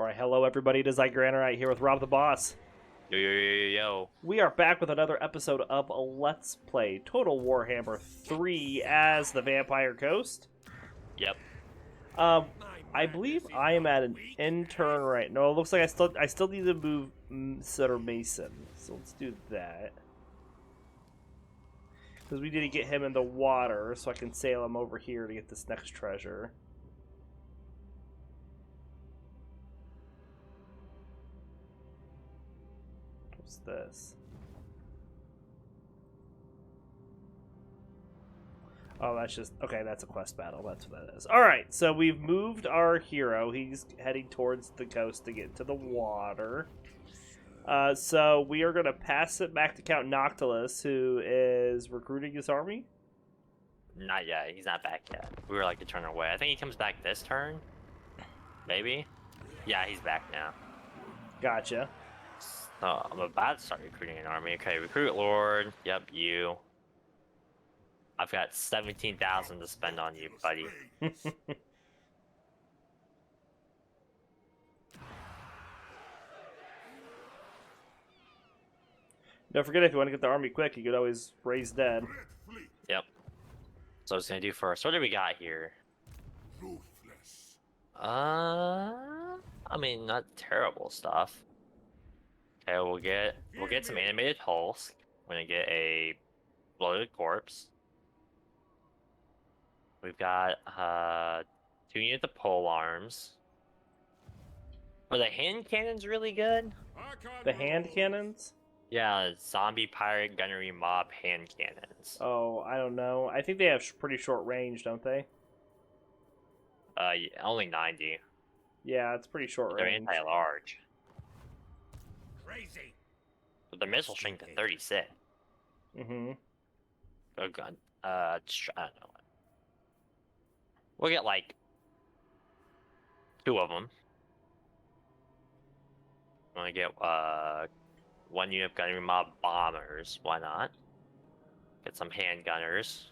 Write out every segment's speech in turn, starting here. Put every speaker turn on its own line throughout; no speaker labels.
Alright, hello everybody, it is Granorite here with Rob the Boss.
Yo, yo, yo, yo, yo.
We are back with another episode of Let's Play Total Warhammer 3 as the Vampire Ghost.
Yep.
I believe I am at an intern right now. It looks like I still need to move Sutter Mason, so let's do that. Because we need to get him in the water so I can sail him over here to get this next treasure. What's this? Oh, that's just... Okay, that's a quest battle. That's what that is. Alright, so we've moved our hero. He's heading towards the coast to get to the water. So we are going to pass it back to Count Noctilus, who is recruiting his army.
Not yet. He's not back yet. We were like a turn away. I think he comes back this turn. Maybe? Yeah, he's back now.
Gotcha.
So I'm about to start recruiting an army. Okay, recruit Lord. Yep, you. I've got 17,000 to spend on you, buddy.
Don't forget, if you want to get the army quick, you could always raise dead.
Yep. So I was gonna do first. What do we got here? I mean, not terrible stuff. Okay, we'll get some animated hulks. We're gonna get a bloated corpse. We've got 2 units of pole arms. Are the hand cannons really good?
The hand cannons?
Yeah, zombie pirate gunnery mob hand cannons.
Oh, I don't know. I think they have pretty short range, don't they?
Yeah, only 90.
Yeah, it's pretty short
They're
range.
anti-large. Crazy. But the missile strength is 36.
Mm-hmm.
Oh god. I don't know. We'll get like 2 of them. I'm gonna get 1 unit of gunnery mob bombers. Why not? Get some handgunners.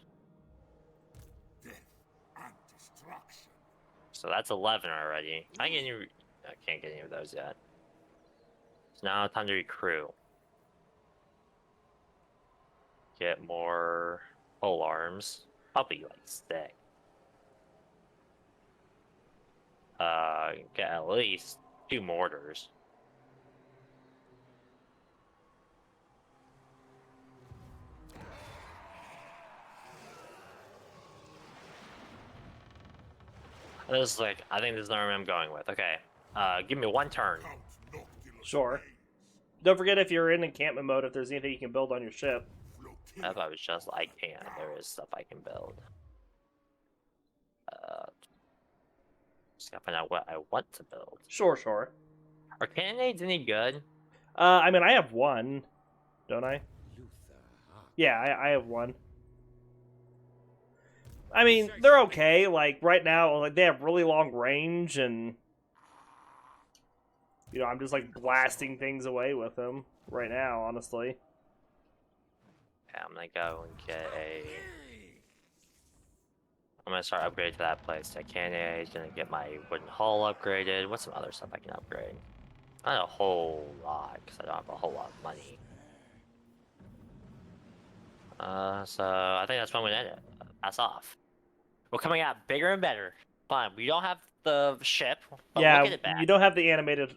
So that's 11 already. I can't get any of those yet. So now time to recruit. Get more pole arms. Probably like 6. Get at least 2 mortars. This is like, I think this is the army I'm going with. Okay, give me 1 turn.
Sure. Don't forget, if you're in encampment mode, if there's anything you can build on your ship.
I thought it was just I can. There is stuff I can build. Just gotta find out what I want to build.
Sure.
Are cannonades any good?
I mean, I have 1, don't I? Yeah, I have 1. I mean, they're okay. Like, right now, like, they have really long range, and... You know, I'm just, like, blasting things away with them right now, honestly.
Yeah, I'm gonna go and get a... I'm gonna start upgrading to that place. A cannonade, gonna get my wooden hull upgraded. What's some other stuff I can upgrade? Not a whole lot, because I don't have a whole lot of money. So I think that's when we end it. That's off. We're coming out bigger and better. Fine, we don't have the ship, but
Yeah,
we'll get it back.
you don't have the animated...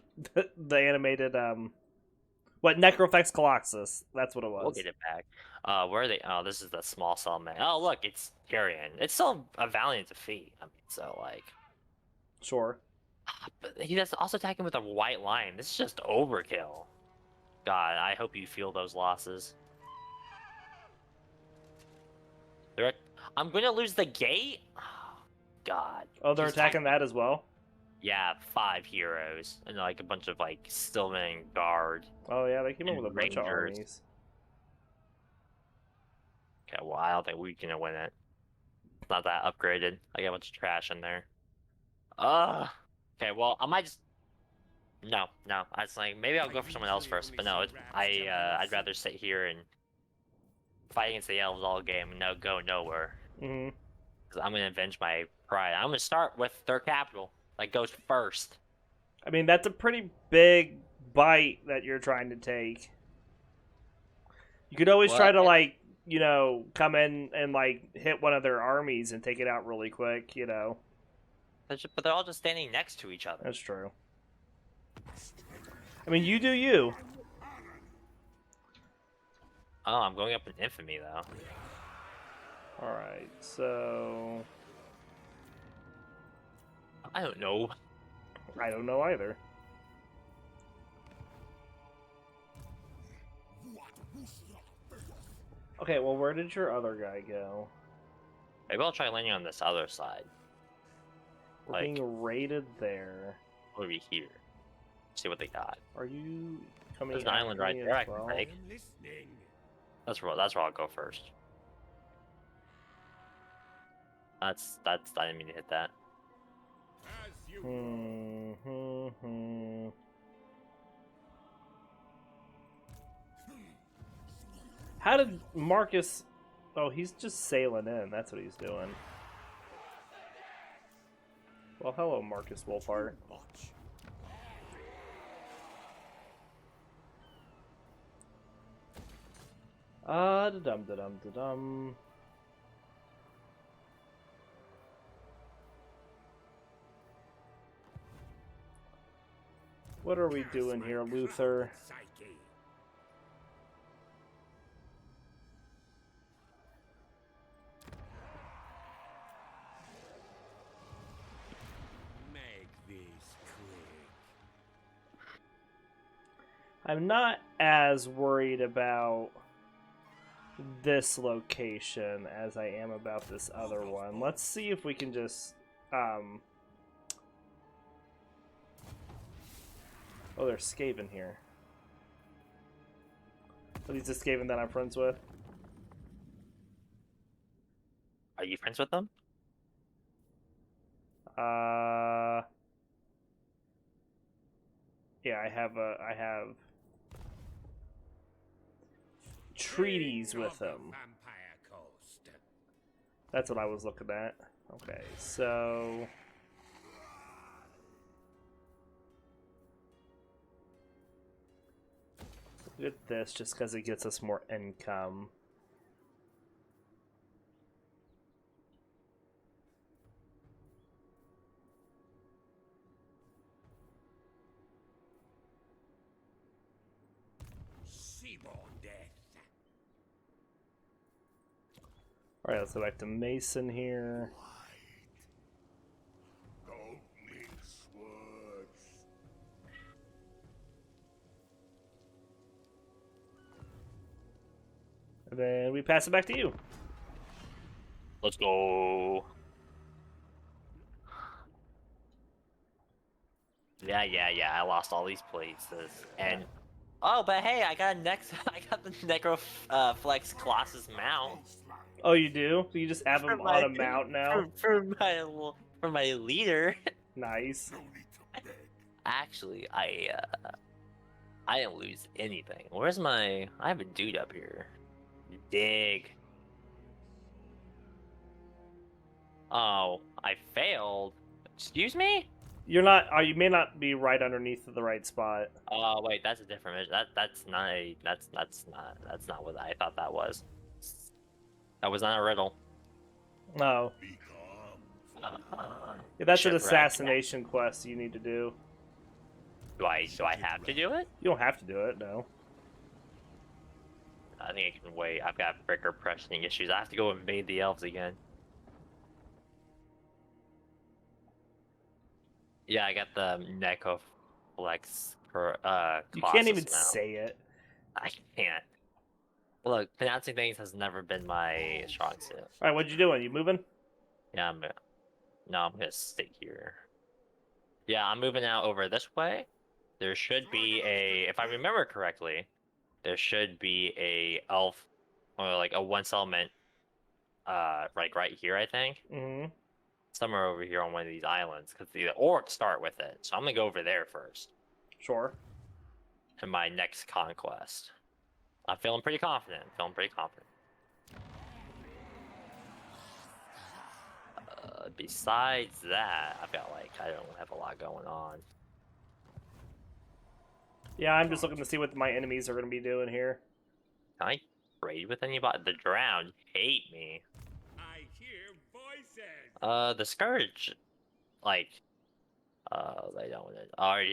What, Necrofex Colossus. That's what it was.
We'll get it back. Where are they? Oh, this is the small cell man. Oh, look, it's Tyrion. It's still a valiant defeat. I mean, so, like...
Sure.
But he does also attack him with a white lion. This is just overkill. God, I hope you feel those losses. I'm going to lose the gate? Oh, God.
Oh, they're attacking that as well?
Yeah, 5 heroes. And like a bunch of like Stillman guard.
Oh yeah, they came in with a bunch of
Rangers.
armies.
Okay, well, I don't think we're gonna win it. It's not that upgraded. I got a bunch of trash in there. Okay, well, I might just... No. I was like, maybe I'll go for someone else first. But no, I'd rather sit here and fight against the elves all game and go nowhere.
Mm-hmm.
Because I'm gonna avenge my pride. I'm gonna start with their capital. Like, goes first.
I mean, that's a pretty big bite that you're trying to take. You could always try
What?
to, like, come in and, like, hit one of their armies and take it out really quick,
But they're all just standing next to each other.
That's true. I mean, you do you.
Oh, I'm going up in infamy though.
Alright, so...
I don't know.
I don't know either. Okay, well, where did your other guy go?
Maybe I'll try landing on this other side.
We're
Like-
being raided there.
Over here. See what they got.
Are you coming
There's an island
after
right
me
there I
as
can
well?
take. That's where I'll go first. I didn't mean to hit that.
How did Marcus... Oh, he's just sailing in. That's what he's doing. Well, hello, Marcus Wolfhart. Da-dum. What are we doing here, Luthor? I'm not as worried about this location as I am about this other one. Let's see if we can just... Oh, there's Skaven here. Are these the Skaven that I'm friends with?
Are you friends with them?
Yeah, I have treaties with them. That's what I was looking at. Okay, so look at this, just because it gets us more income. Alright, let's go back to Mason here. And then we pass it back to you.
Let's go. Yeah. I lost all these places. And oh, but hey, I got the Necroflex Colossus mount.
Oh, you do? You just have him on a mount now?
For my leader.
Nice.
Actually, I didn't lose anything. Where's my... I have a dude up here. Dig. Oh, I failed. Excuse me?
You're not... you may not be right underneath the right spot.
Oh, wait, that's a different mission. That's not what I thought that was. That was not a riddle.
No. Yeah, that's an
Shipwreck.
assassination quest you need to do.
Do I have to do it?
You don't have to do it, no.
I think I can wait. I've got breaker pressing issues. I have to go invade the elves again. Yeah, I got the Necroflex for
You can't even
now.
say it.
I can't. Look, pronouncing things has never been my strong suit.
Alright, what you doing? You moving?
Yeah, I'm gonna stay here. Yeah, I'm moving out over this way. There should be a, if I remember correctly, there should be a elf, or like a one settlement, like right here, I think.
Mm-hmm.
Somewhere over here on one of these islands, because the orcs start with it. So I'm gonna go over there first.
Sure.
To my next conquest. I'm feeling pretty confident. Besides that, I feel like I don't have a lot going on.
Yeah, I'm just looking to see what my enemies are going to be doing here.
Can I trade with anybody? The Drowned hate me.
I hear voices.
The Scourge, like, they don't want to.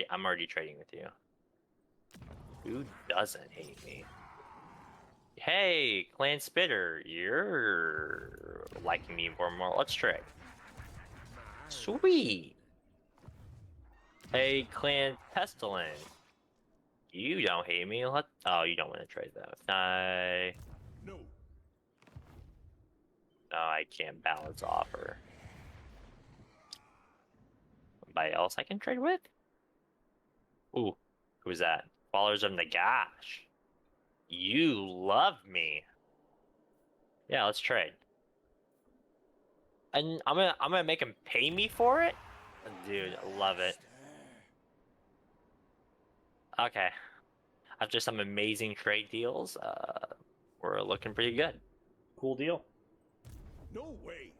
I'm already trading with you. Who doesn't hate me? Hey, Clan Spitter, you're liking me more and more. Let's trade. Sweet. Hey, Clan Pestilent, you don't hate me. Oh, you don't want to trade though.
No.
No, I can't balance offer. Anybody else I can trade with? Ooh, who's that? Followers of Nagash. You love me. Yeah, let's trade. And I'm gonna make him pay me for it? Dude, I love it. Okay. After some amazing trade deals, we're looking pretty good.
Cool deal.
No way.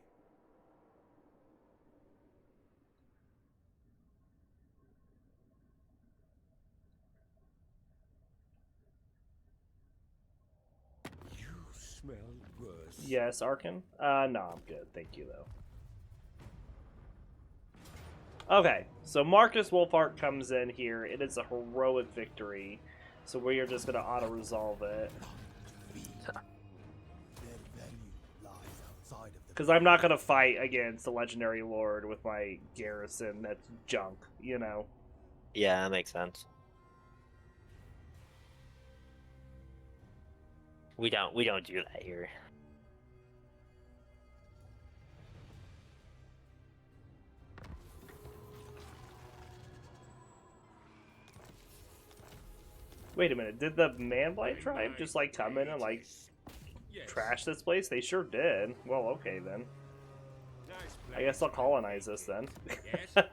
You smell worse.
Yes, Arkin? No, I'm good. Thank you, though. Okay, so Marcus Wolfhart comes in here. It is a heroic victory. So we are just going to auto-resolve it. Because I'm not going to fight against the Legendary Lord with my garrison that's junk, you know?
Yeah, that makes sense. We don't do that here.
Wait a minute, did the Man-Blight tribe just, like, come in and, like, trash this place? They sure did. Well, okay, then. I guess I'll colonize this, then.
Yes.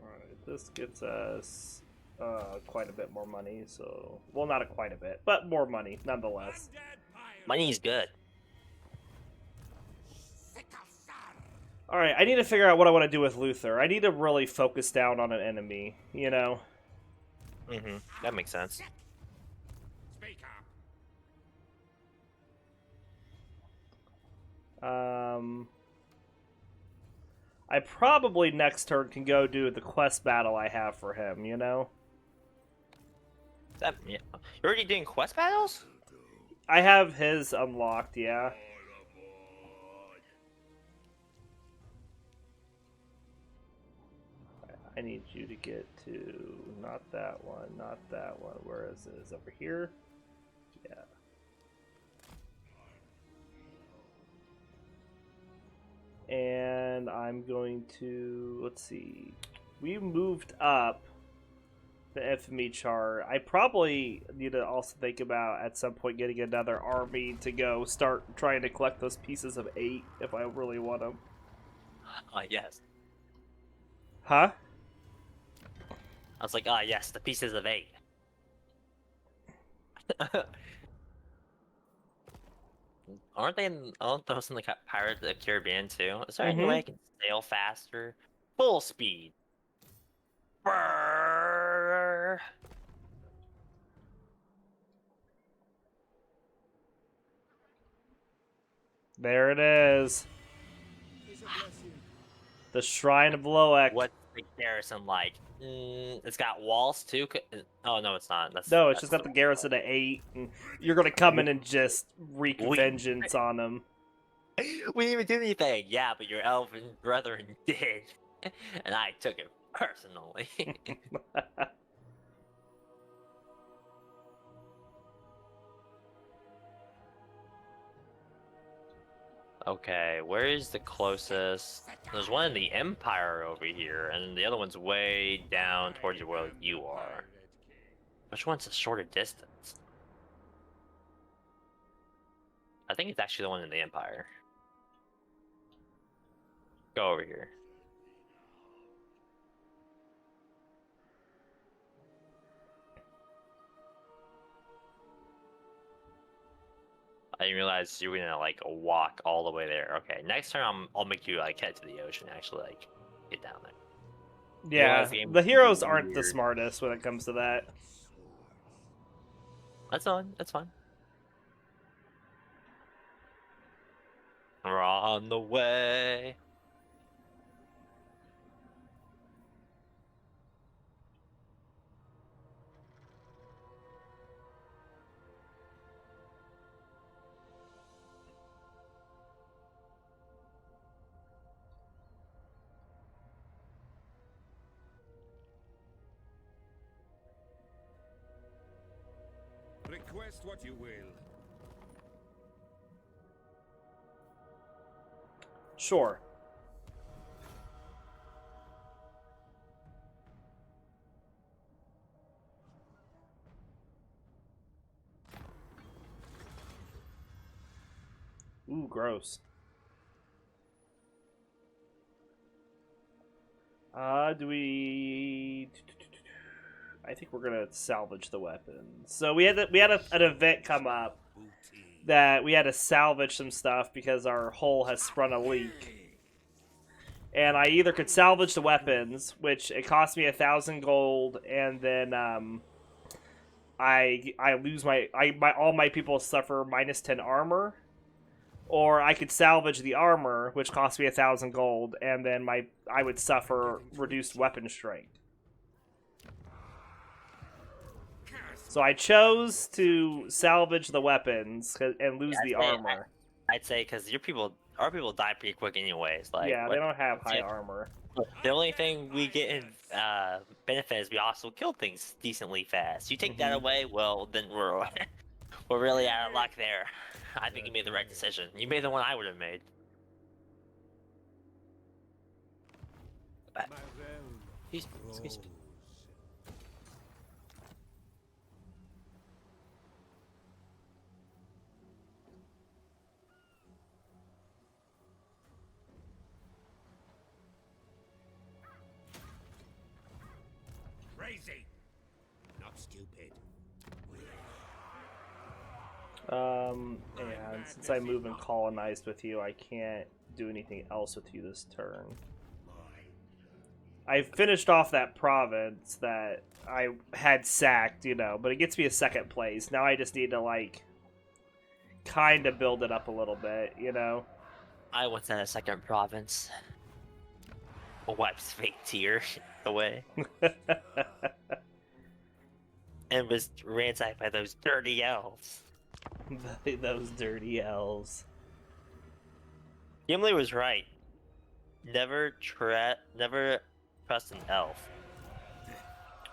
Alright, this gets us quite a bit more money, so... Well, not quite a bit, but more money, nonetheless.
Money's good.
Alright, I need to figure out what I want to do with Luthor. I need to really focus down on an enemy, you know?
Mm-hmm. That makes sense.
Speak up.
I probably next turn can go do the quest battle I have for him, you know?
Yeah. You're already doing quest battles?
I have his unlocked, yeah. I need you to get to not that one, not that one. Where is it? Is it over here? Yeah. And I'm going to, let's see. We moved up the FME chart. I probably need to also think about at some point getting another army to go start trying to collect those pieces of 8 if I really want them.
Yes.
Huh?
I was like, yes, the pieces of 8. Aren't those in the Pirates of the Caribbean too? Is there any way I can sail faster? Full speed. Brrr.
There it is. The Shrine of Loek.
What's the garrison like? It's got walls too. Oh no, it's not.
No, it's just got the garrison at 8. And you're gonna come in and just wreak vengeance on them.
We didn't even do anything. Yeah, but your elven brethren did, and I took it personally. Okay, where is the closest? There's one in the Empire over here, and the other one's way down towards where you are. Which one's a shorter distance? I think it's actually the one in the Empire. Go over here. I didn't realize you were gonna like walk all the way there. Okay, next turn I'll make you like head to the ocean. Actually, like get down there.
Yeah,
Realize the game
the
is
heroes aren't the
weird.
smartest when it comes to that.
That's fine. That's fine. We're on the way.
Request what you will.
Sure. Ooh, gross. Do we? I think we're gonna salvage the weapons. So we had an event come up that we had to salvage some stuff because our hull has sprung a leak. And I either could salvage the weapons, which it cost me 1,000 gold, and then I lose my all my people suffer -10 armor, or I could salvage the armor, which cost me 1,000 gold, and then I would suffer reduced weapon strength. So I chose to salvage the weapons and lose the armor.
I'd say because our people die pretty quick anyways. Like
Yeah, they don't have high
yeah.
armor.
The only thing we get in benefit is we also kill things decently fast. You take that away, well, then we're we're really out of luck there. I think you made the right decision. You made the one I would have made.
My realm
Excuse me.
crazy. Not stupid.
And since I move and colonized with you, I can't do anything else with you this turn. I finished off that province that I had sacked, but it gets me a second place. Now I just need to, like, kind of build it up a little bit,
I once had a second province. Wipes fake tier away. And was ransacked by those dirty elves.
Those dirty elves.
Gimli was right. Never trust an elf.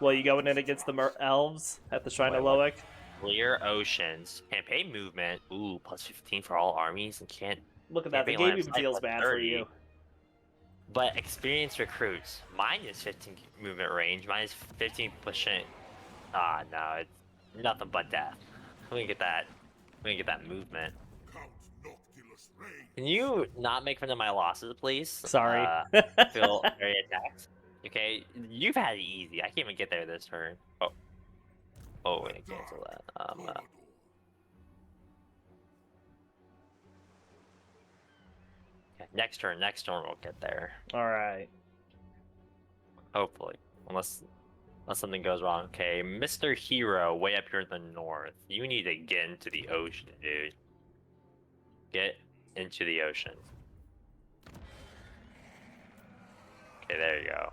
Well, you going in against the elves at the Shrine of Loic?
Clear oceans. Campaign movement. Ooh, plus 15 for all armies and can't.
Look at that. The game even feels bad for you.
But experienced recruits. Minus 15 movement range. Minus 15%. Ah, no. It's nothing but death. We can get that. We can get that movement.
Count Noctilus reign.
Can you not make fun of my losses, please?
Sorry.
Feel very attacked. Okay, you've had it easy. I can't even get there this turn. Oh, wait, cancel that. Okay, next turn we'll get there.
Alright.
Hopefully. Unless something goes wrong. Okay, Mr. Hero, way up here in the north. You need to get into the ocean, dude. Get into the ocean. Okay, there you go.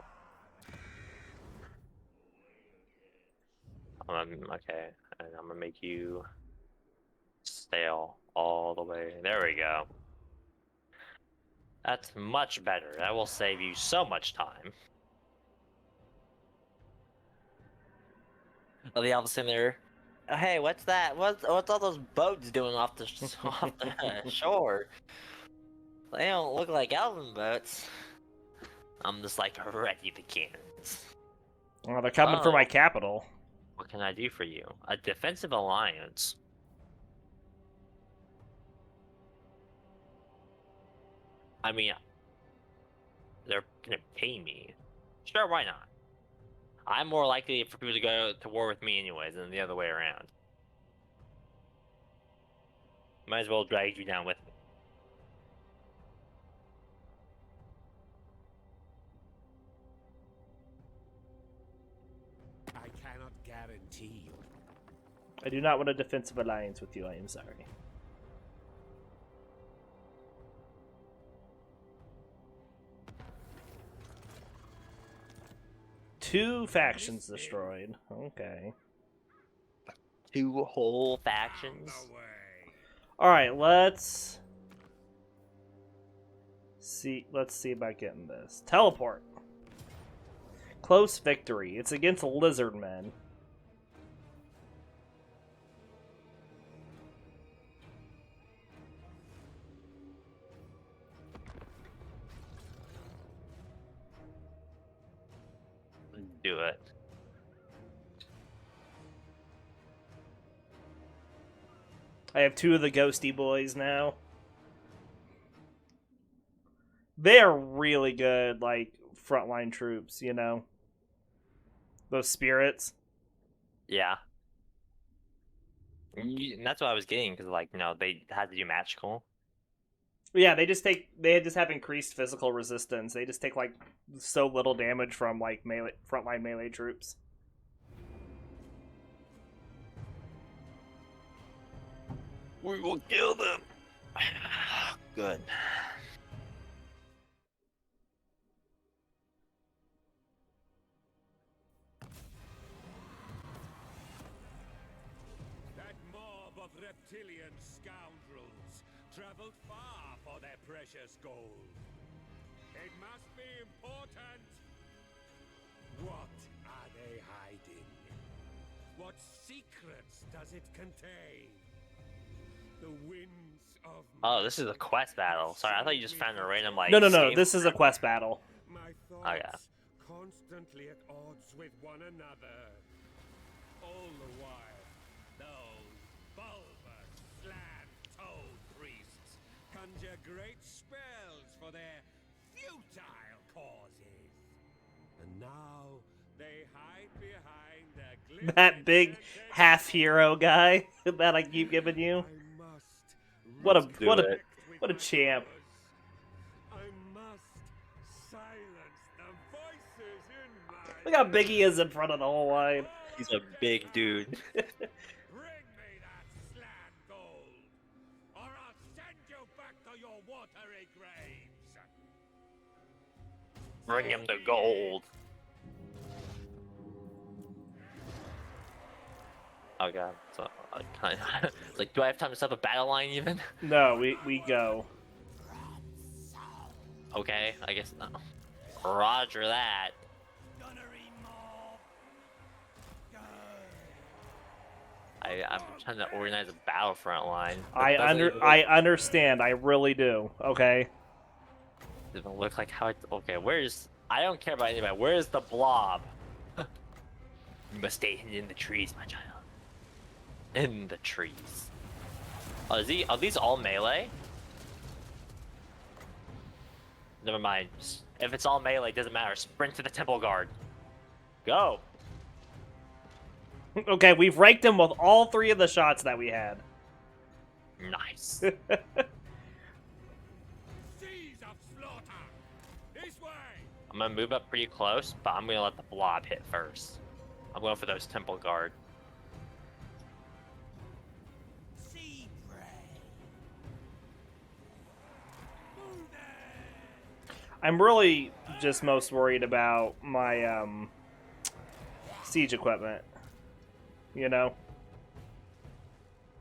Okay, and I'm gonna make you sail all the way. There we go. That's much better. That will save you so much time. Oh, the elves in there. Hey, what's that? What's all those boats doing off the shore? They don't look like elven boats. I'm just like ready to cannons.
Well, they're coming for my capital.
What can I do for you? A defensive alliance. I mean, they're gonna pay me. Sure, why not? I'm more likely for people to go to war with me anyways than the other way around. Might as well drag you down with me.
I cannot guarantee you.
I do not want a defensive alliance with you, I am sorry. Two factions destroyed. Okay.
2 whole factions.
No way.
Alright, let's see about getting this. Teleport. Close victory. It's against lizardmen.
Do it.
I have 2 of the ghosty boys now. They are really good, like, frontline troops, you know? Those spirits.
Yeah. And that's what I was getting, because, like, they had to do magical.
Yeah, they just have increased physical resistance. They just take, like, so little damage from, like, frontline melee troops.
We will kill them. Good.
That mob of reptilian scoundrels traveled far for their precious gold. It must be important. What are they hiding? What secrets does it contain? The winds of...
Oh, this is a quest battle. Sorry, I thought you just found a random, like...
No.
escape.
This is a quest battle.
My thoughts
Oh, yeah.
constantly at odds with one another. All the while, those bulbous, slant-toed priests conjure great spells for their futile causes. And now they hide behind the
That big half-hero guy that I keep giving you. What a champ.
I must silence the voices in my...
Look how big he is in front of the whole line.
He's a big dude.
Bring me that Slaan Gold, or I'll send you back to your watery graves.
Bring him the gold. Oh god. So, like, do I have time to set up a battle line even?
No, we go.
Okay, I guess no. Roger that. I'm trying to organize a battlefront line.
I understand. I really do. Okay.
Doesn't look like how it. Okay, where's? I don't care about anybody. Where's the blob? You must stay hidden in the trees, my child. In the trees. Oh, are these all melee? Never mind. If it's all melee, it doesn't matter. Sprint to the temple guard. Go.
Okay, we've raked him with all 3 of the shots that we had.
Nice.
Seas of slaughter! This way!
I'm gonna move up pretty close, but I'm gonna let the blob hit first. I'm going for those temple guard.
Sea prey!
I'm really just most worried about my siege equipment. You know?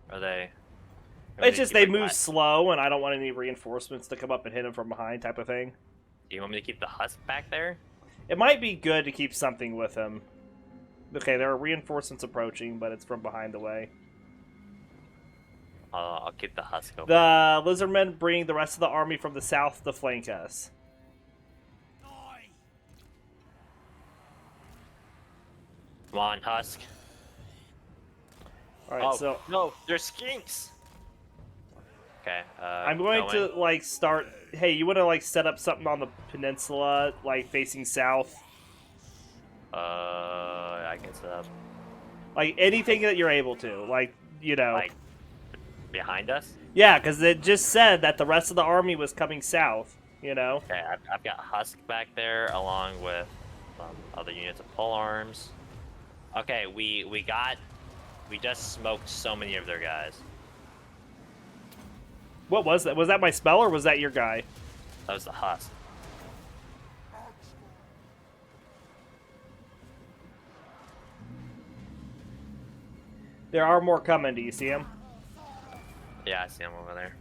Are they?
It's just they move slow, and I don't want any reinforcements to come up and hit them from behind, type of thing.
Do you want me to keep the husk back there?
It might be good to keep something with him. Okay, there are reinforcements approaching, but it's from behind the way.
I'll keep the husk open.
The lizardmen bring the rest of the army from the south to flank us.
Come on, husk.
Alright,
Oh,
so
no, they're skinks! Okay,
I'm going to, like, start... Hey, you want to, like, set up something on the peninsula, like, facing south?
I can set up...
Like, anything that you're able to. Like, you know...
Like, behind us?
Yeah, because it just said that the rest of the army was coming south, you know?
Okay, I've got Husk back there along with some other units of pole arms. Okay, we just smoked so many of their guys.
What was that? Was that my spell or was that your guy?
That was the Husk.
There are more coming. Do you see them?
Yeah, I see them over there.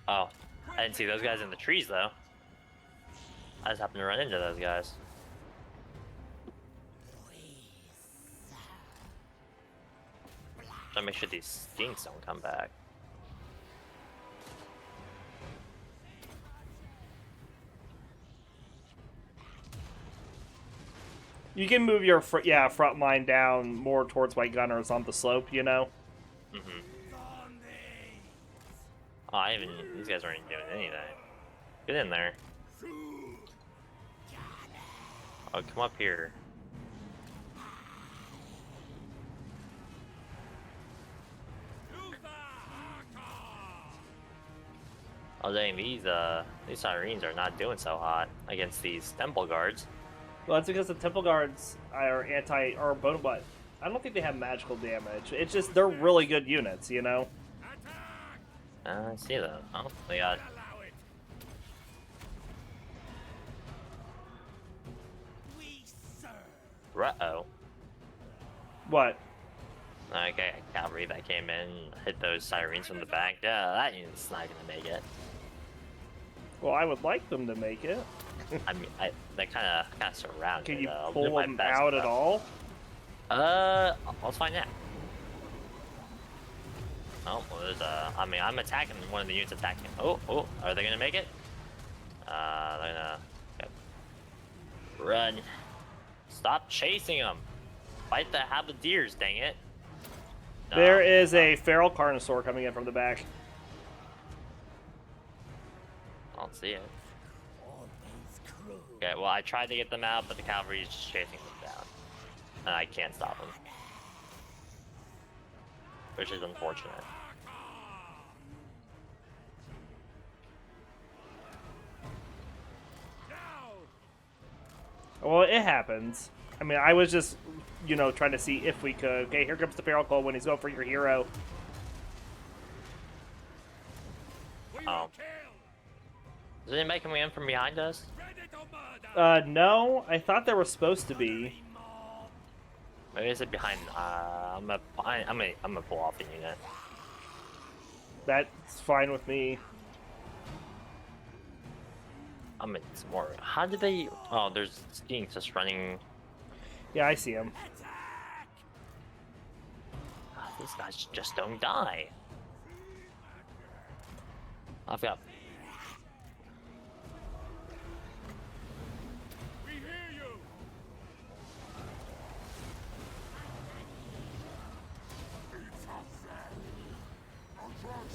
Oh, I didn't see those guys in the trees though. I just happened to run into those guys. Trying to make sure these stinks don't come back.
You can move your front line down more towards white gunners on the slope, you know?
Mm-hmm. Oh, these guys aren't even doing anything. Get in there. Oh, come up here. Oh dang, these sirens are not doing so hot against these temple guards.
Well, that's because the temple guards are but I don't think they have magical damage. It's just they're really good units, you know?
I see them. Oh, they got. Uh-oh.
What?
Okay, cavalry that came in, hit those sirens from the back. Yeah, that unit's not gonna make it.
Well, I would like them to make it.
I mean, they kind of surround.
Can
it,
you
I'll
pull
do my
them
best,
out at
but-
all?
Let's find out. Oh, well, there's I mean, I'm attacking one of the units attacking. Oh, are they gonna make it? They're gonna. Okay. Run. Stop chasing them. Fight the halberdiers, dang it. No.
There is a feral carnosaur coming in from the back.
I don't see it. Okay, well, I tried to get them out, but the cavalry is just chasing them down. And I can't stop them. Which is unfortunate.
Well, it happens. I mean, I was just, you know, trying to see if we could. Okay, here comes the feral call when he's going for your hero.
Oh. Is anybody coming in from behind us?
No, I thought there was supposed to be.
Maybe is it behind? I'm gonna pull off the unit.
That's fine with me.
I'm in some more. How did they? Oh, there's skinks just running.
Yeah, I see him.
God, these guys just don't die. I've got.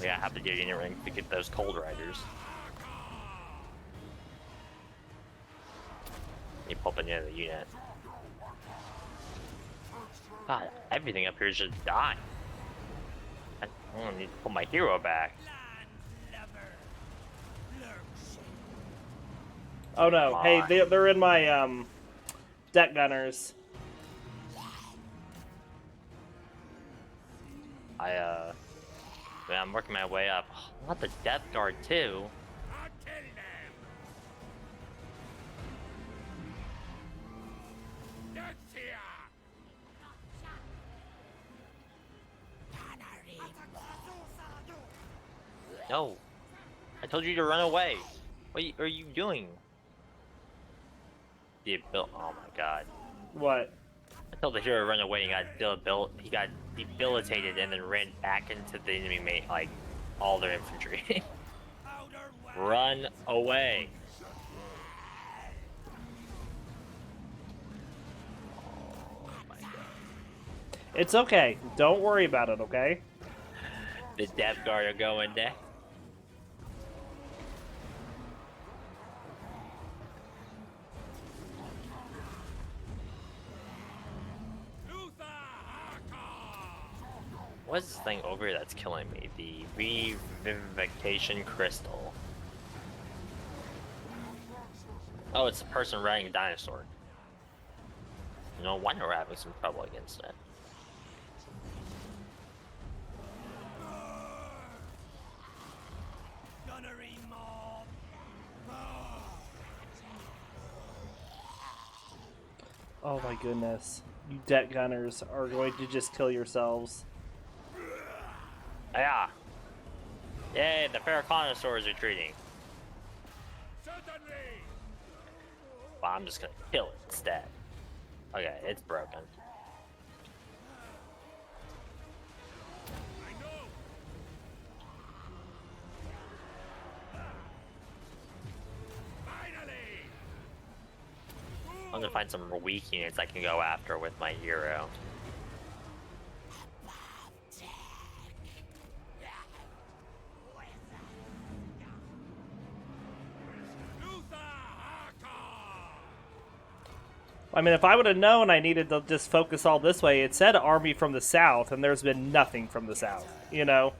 Yeah, I have to get unit ring to get those cold riders. You pop in the other unit. God, everything up here is just dying. I don't need to put my hero back.
Oh no! Hey, they're in my deck gunners.
Man, I'm working my way up. Not the Death Guard too. No, I told you to run away. What are you doing? The oh my god.
What?
I told the hero to run away and he got debilitated and then ran back into the enemy mate like all their infantry. Run away. Oh my god.
It's okay. Don't worry about it, okay?
The Death Guard are going there. What's this thing over here that's killing me? The Revivification Crystal. Oh, it's the person riding a dinosaur. No wonder we're having some trouble against it.
Gunnery mob.
Oh my goodness. You debt gunners are going to just kill yourselves.
Yeah. Yay, the Paraconosaur is retreating.
Certainly.
Well, I'm just gonna kill it instead. Okay, it's broken.
I know. Finally.
I'm gonna find some weak units I can go after with my hero.
Luthor Haka.
I mean, if I would have known I needed to just focus all this way, it said army from the south, and there's been nothing from the south, you know?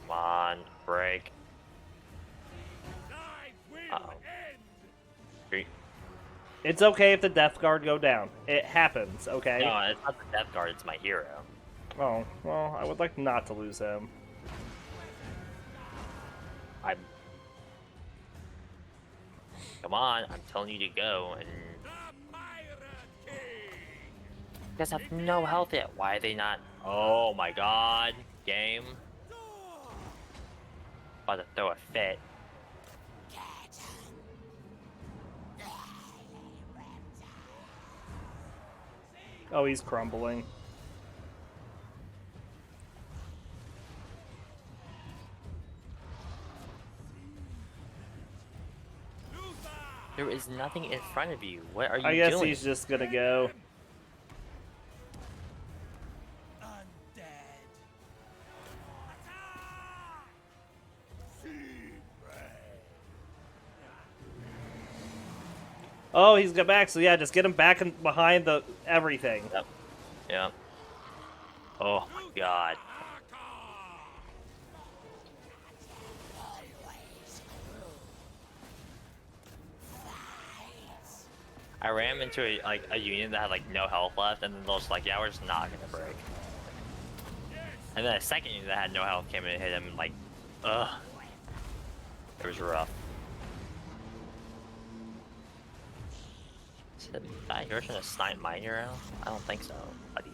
Come on, break.
Life will
Uh-oh.
end.
Three.
It's okay if the Death Guard go down. It happens, okay?
No, it's not the Death Guard, it's my hero.
Oh, well, I would like not to lose him.
I'm... Come on, I'm telling you to go, and
The Pirate King.
you guys have no health yet. Why are they not? Oh my god, game. About to throw a fit.
Oh, he's crumbling.
There is nothing in front of you. What are you
I guess
doing?
he's just gonna go.
Undead. Attack! Sea prey.
Oh, he's got back, so yeah, just get him back in, behind the everything.
Yep. Yep. Oh my god.
Haka.
I ran into a unit that had like no health left, and then they're just like, yeah, we're just not gonna break. And then a second unit that had no health came in and hit him, and like, ugh. It was rough. Is it bad? You're trying to snipe my hero? I don't think so, buddy.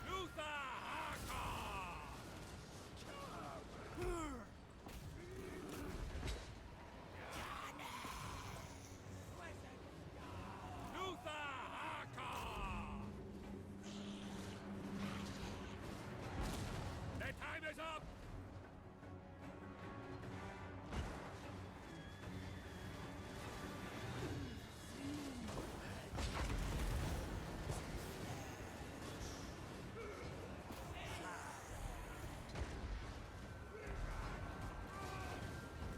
Luthor Haka. Luthor Haka. The time is up.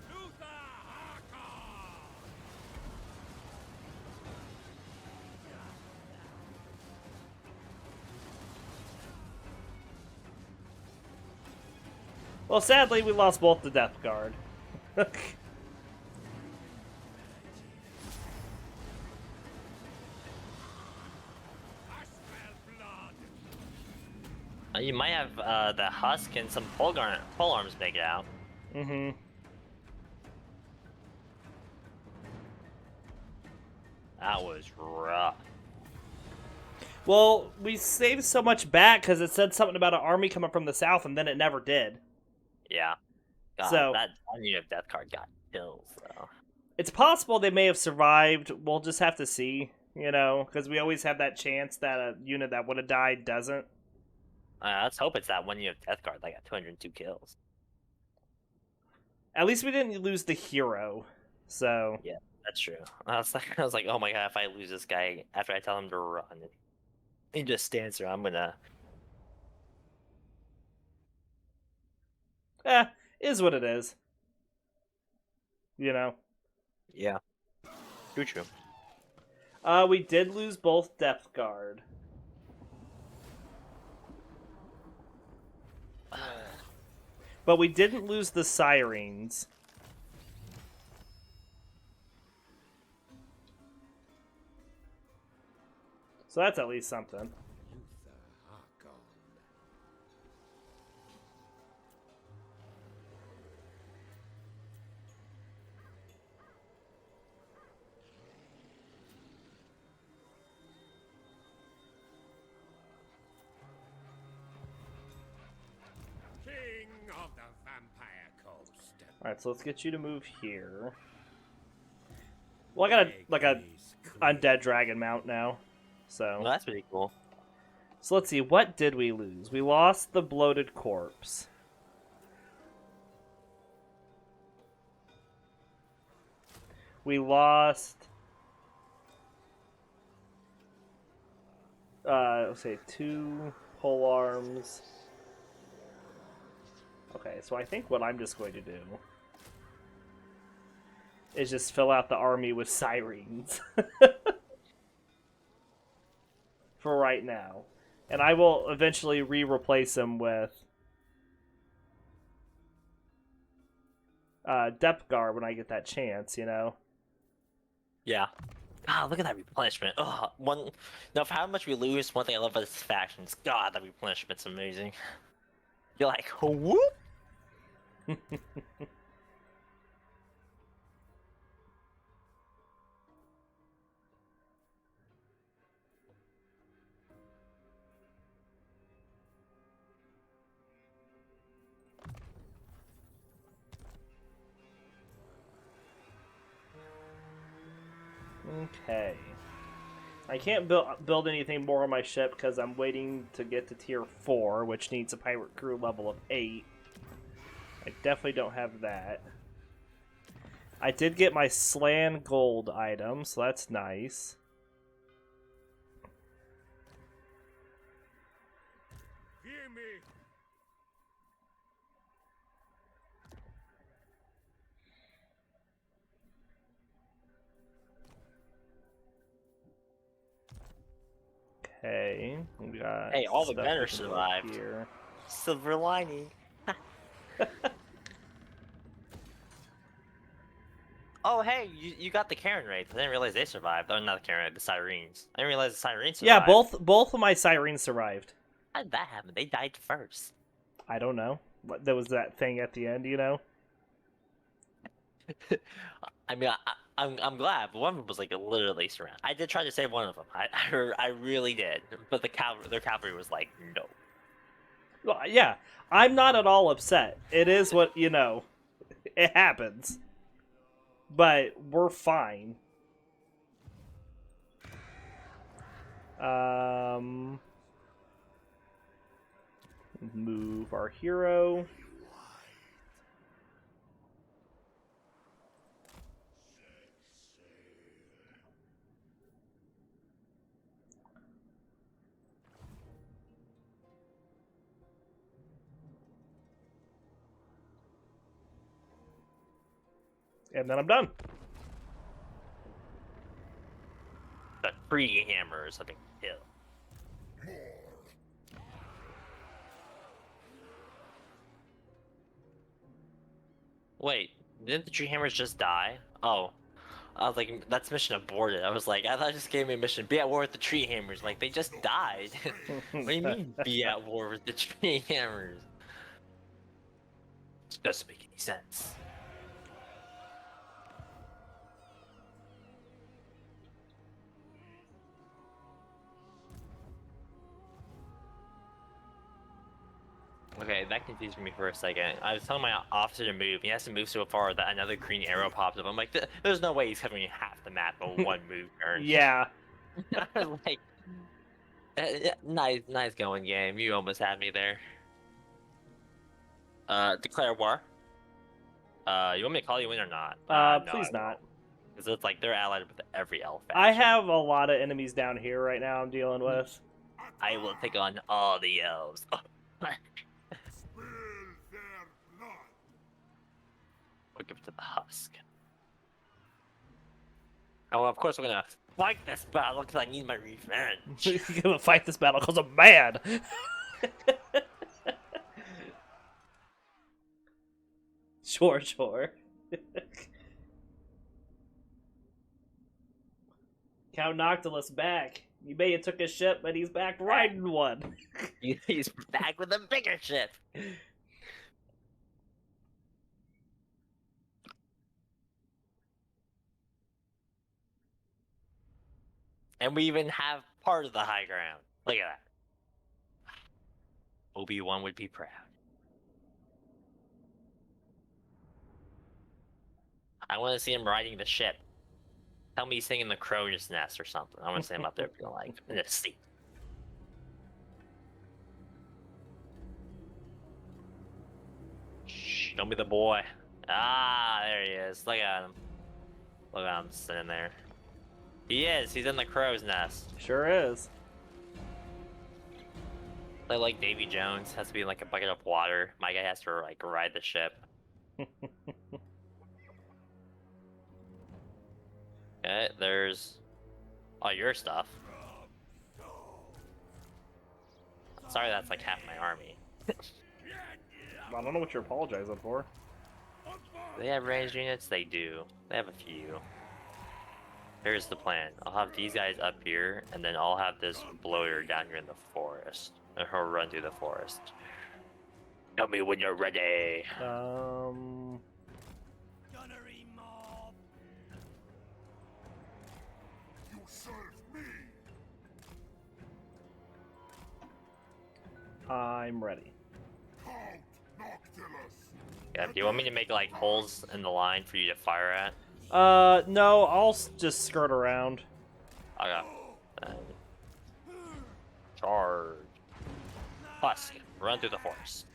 Luthor Haka.
Well, sadly, we lost both the Death Guard.
I smell blood.
You might have the husk and some pole arms make it out.
Mm-hmm.
That was rough.
Well, we saved so much back because it said something about an army coming from the south, and then it never did.
Yeah. God,
So-
that one unit of Death Card got kills though.
It's possible they may have survived. We'll just have to see, you know, because we always have that chance that a unit that would have died doesn't.
Let's hope it's that one unit of Death Card that got 202 kills.
At least we didn't lose the hero. So,
That's true. I was like, oh my god, if I lose this guy after I tell him to run, he just stands there. I'm gonna.
is what it is. You know.
Yeah. True.
We did lose both Depth Guard. But we didn't lose the sirens. So that's at least something.
Luthor are gone. King of the Vampire Coast.
Alright, so let's get you to move here. Well, I got a undead dragon mount now. So
Well, that's pretty cool.
So let's see, what did we lose? We lost the bloated corpse. We lost let's say 2 pole arms. Okay, so I think what I'm just going to do is just fill out the army with sirens. For right now. And I will eventually replace them with depth guard when I get that chance, you know?
Yeah. God, look at that replenishment. Ugh, no, for how much we lose, one thing I love about this faction is, God, that replenishment's amazing. You're like, whoop!
Okay. I can't build anything more on my ship because I'm waiting to get to tier 4, which needs a pirate crew level of 8. I definitely don't have that. I did get my Slaan Gold item, so that's nice.
Hear me.
Okay, we got
Hey, all the
stuff
gunners
we can
survived.
look here.
Silver lining. Oh, hey, you got the Granorite. I didn't realize they survived. Oh, not the Granorite, the Sirens. I didn't realize the Sirens survived.
Yeah, both of my sirens survived.
How did that happen? They died first.
I don't know. There was that thing at the end, you know?
I mean, I'm glad, but one of them was like literally surrounded. I did try to save one of them. I really did, but their cavalry was like, no.
Well, yeah, I'm not at all upset. It is what, you know, it happens. But we're fine. Move our hero. And then I'm done.
The tree hammers have been killed. Wait, didn't the tree hammers just die? Oh. I was like, that's mission aborted. I was like, I thought it just gave me a mission. Be at war with the tree hammers. Like, they just died. What do you mean, be at war with the tree hammers? It doesn't make any sense. Okay, that confused me for a second. I was telling my officer to move. He has to move so far that another green arrow pops up. I'm like, there's no way he's covering half the map in one move turn.
Yeah.
I was like, nice going, game. You almost had me there. Declare war. You want me to call you in or not? No,
Please not.
Because it's like they're allied with every elf.
I have a lot of enemies down here right now I'm dealing with.
I will take on all the elves.
Spill their blood.
We'll give it to the husk. Oh, of course we're gonna fight this battle because I need my revenge.
You're gonna fight this battle because I'm mad. Sure, sure. Count Noctilus back. You may have took a ship, but he's back riding one.
He's back with a bigger ship. And we even have part of the high ground. Look at that. Obi-Wan would be proud. I want to see him riding the ship. Tell me he's singing the crow's nest or something. I want to see him up there being like, in a seat. Show me the boy. Ah, there he is. Look at him. Look at him sitting there. He is. He's in the crow's nest.
Sure is.
Like Davy Jones has to be in like a bucket of water. My guy has to like ride the ship. Okay, there's all your stuff. Sorry, that's like half my army.
I don't know what you're apologizing for.
Do they have ranged units? They do. They have a few. Here's the plan. I'll have these guys up here, and then I'll have this bloater down here in the forest. And he'll run through the forest. Tell me when you're ready.
Gunnery mob. You serve me.
I'm ready.
Count Noctilus.
Yeah, do you want me to make like holes in the line for you to fire at?
No, I'll just skirt around.
Okay. Charge. Husk. Run through the forest.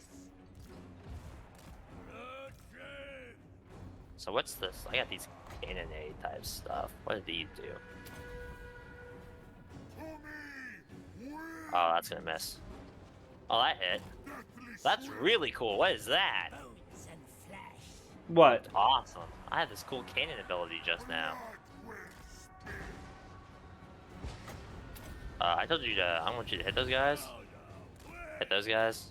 So what's this? I got these cannonade type stuff. What did these do? Oh, that's gonna miss. Oh, that hit. That's really cool. What is that?
What?
Awesome. I have this cool cannon ability just now. I told you to. I want you to hit those guys. Hit those guys.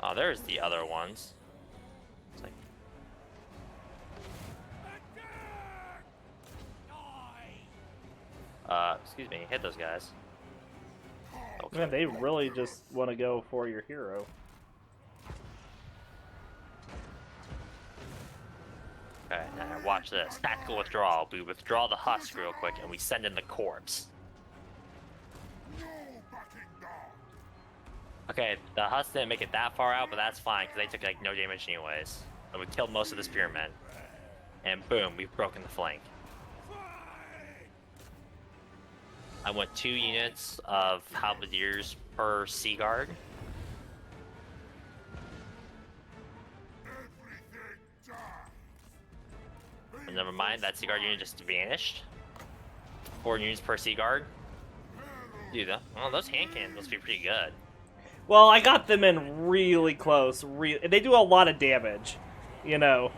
Oh, there's the other ones. It's like... excuse me. Hit those guys. Okay.
Man, they really just want to go for your hero.
Okay, now watch this. Tactical withdrawal. We withdraw the husk real quick, and we send in the corpse. Okay, the husk didn't make it that far out, but that's fine, because they took, like, no damage anyways. And we killed most of the spearmen. And boom, we've broken the flank. I want 2 units of halberdiers per sea guard. And never mind, that sea guard unit just vanished. 4 units per sea guard. Dude, well, those hand cannons must be pretty good.
Well, I got them in really close. They do a lot of damage, you know.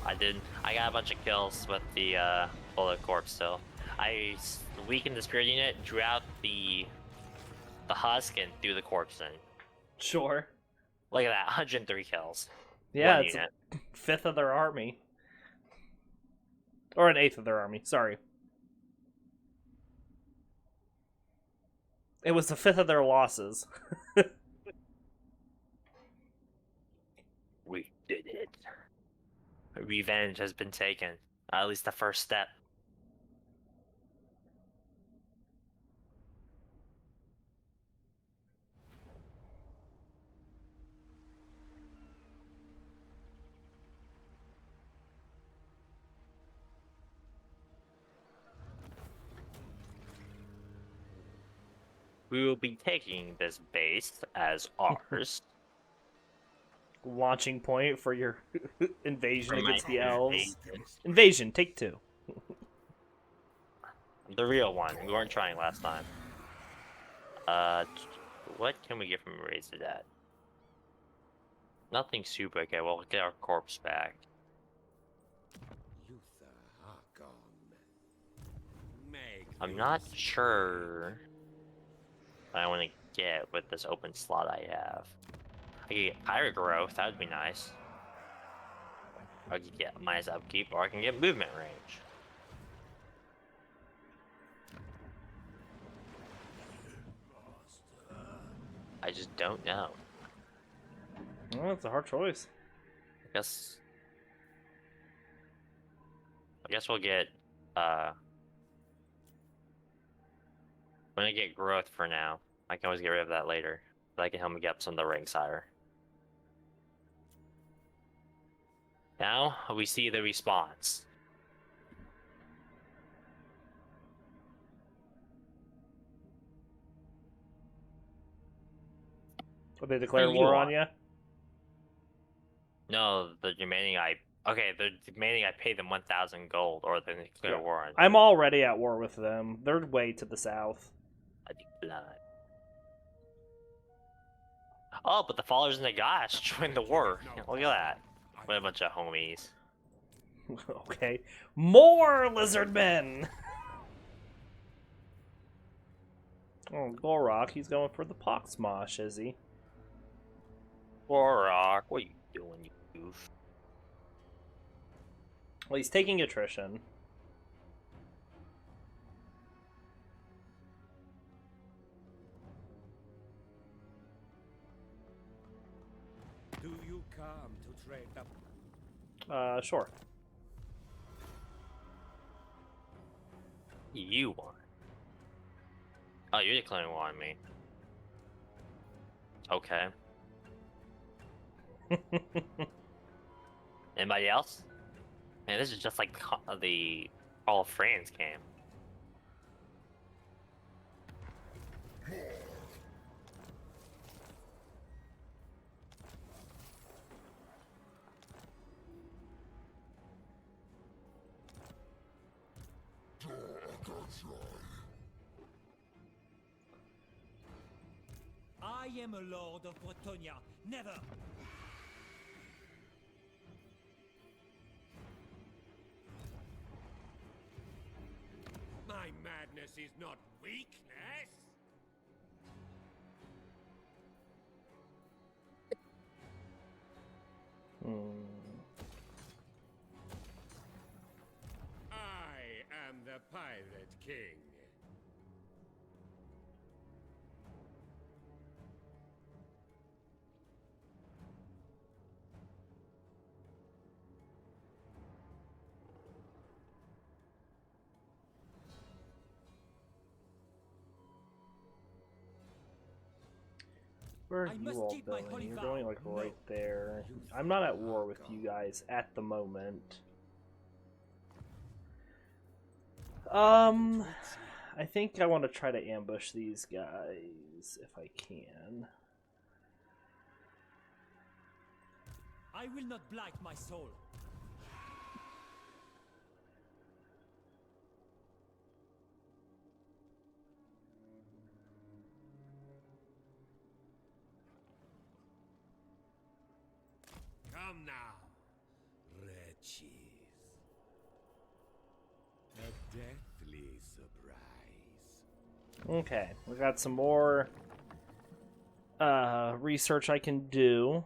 I got a bunch of kills with the bullet corpse still. I weakened the spirit unit, drew out the husk, and threw the corpse in.
Sure.
Look at that, 103 kills.
Yeah,
One
it's
unit.
a fifth of their army. Or an eighth of their army, sorry. It was a fifth of their losses.
We did it. Revenge has been taken. At least the first step. We will be taking this base as ours.
Launching point for your invasion
For my
against the elves.
invasion.
Invasion, take 2.
The real one. We weren't trying last time. What can we get from Razor Dad? Nothing super. Okay, we'll get our corpse back.
Luthor Harkon. Meg.
I'm not sure. I want to get with this open slot I have. I could get pirate growth, that would be nice. I could get minus upkeep, or I can get movement range. I just don't know.
Well, it's a hard choice.
I guess we'll get I'm gonna get growth for now. I can always get rid of that later. That can help me get up some of the ranks higher. Now we see the response.
Will they declare
What do
war
you
on
want?
you?
No, they're demanding they're demanding I pay them 1,000 gold, or they declare
Yeah.
war on me.
I'm already at war with them. They're way to the south.
I decline. Oh, but the followers in the gods joined the war. Look at that. What a bunch of homies.
Okay. More lizard men! Oh, Gorok, he's going for the Poxmosh, is he?
Warrock, what are you doing, you goof?
Well, he's taking attrition.
Do you come to trade up?
Sure.
You want? Oh, you're declaring war on me. Okay. Anybody else? Man, this is just like the All of France game.
I am a lord of Bretonia. Never. My madness is not weakness. I am the Pirate King.
Where are
I
you
must
all
keep my
going?
holy
You're
vow.
going like
No.
right there. I'm not at war with you guys at the moment. I think I want to try to ambush these guys if I can.
I will not blight my soul. Come now, red cheese. A deathly surprise.
Okay, we got some more research I can do.